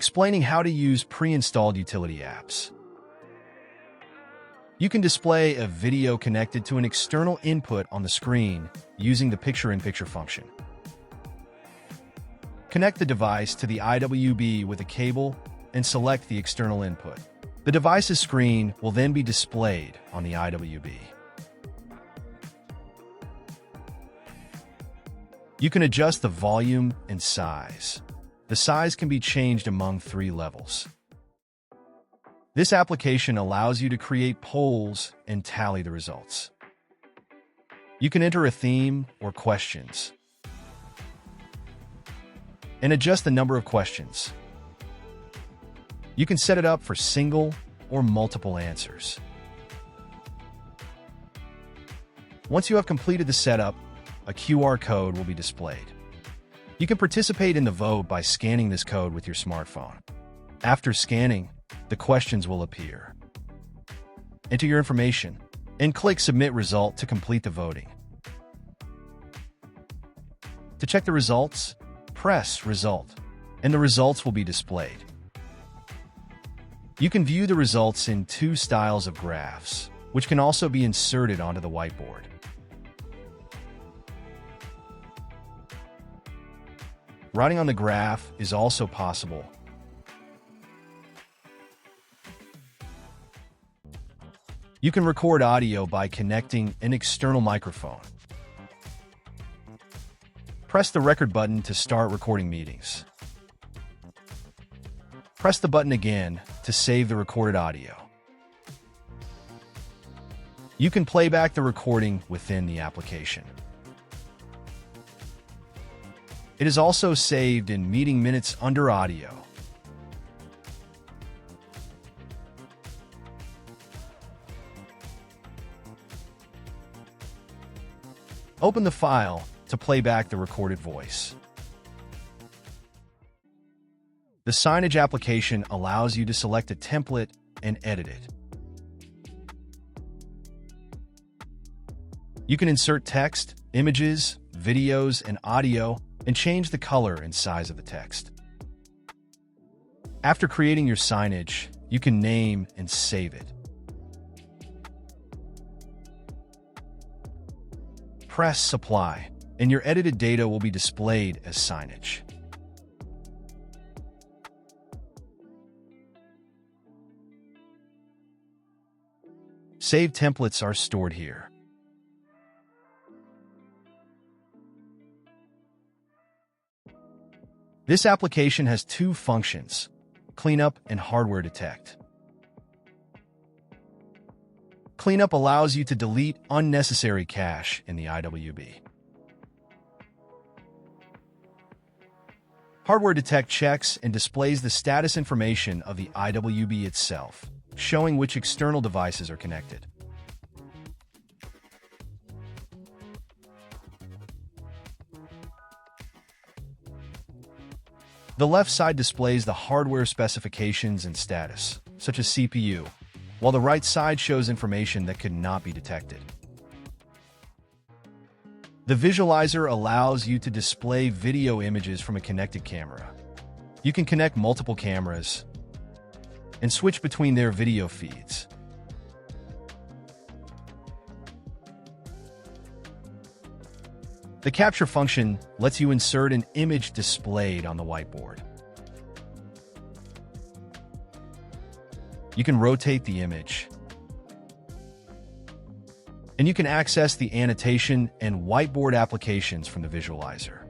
explaining how to use pre-installed utility apps. You can display a video connected to an external input on the screen using the picture-in-picture function. Connect the device to the IWB with a cable and select the external input. The device's screen will then be displayed on the IWB. You can adjust the volume and size. The size can be changed among 3 levels. This application allows you to create polls and tally the results. You can enter a theme or questions and adjust the number of questions. You can set it up for single or multiple answers. Once you have completed the setup, a QR code will be displayed. You can participate in the vote by scanning this code with your smartphone. After scanning, the questions will appear. Enter your information and click Submit Result to complete the voting. To check the results, press Result, and the results will be displayed. You can view the results in 2 styles of graphs, which can also be inserted onto the whiteboard. Writing on the graph is also possible. You can record audio by connecting an external microphone. Press the record button to start recording meetings. Press the button again to save the recorded audio. You can play back the recording within the application. It is also saved in meeting minutes under audio. Open the file to play back the recorded voice. The signage application allows you to select a template and edit it. You can insert text, images, videos, and audio, and change the color and size of the text. After creating your signage, you can name and save it. Press Apply, and your edited data will be displayed as signage. Saved templates are stored here. This application has 2 functions: Cleanup and Hardware Detect. Cleanup allows you to delete unnecessary cache in the IWB. Hardware Detect checks and displays the status information of the IWB itself, showing which external devices are connected. The left side displays the hardware specifications and status, such as CPU, while the right side shows information that could not be detected. The visualizer allows you to display video images from a connected camera. You can connect multiple cameras and switch between their video feeds. The capture function lets you insert an image displayed on the whiteboard. You can rotate the image, and you can access the annotation and whiteboard applications from the visualizer.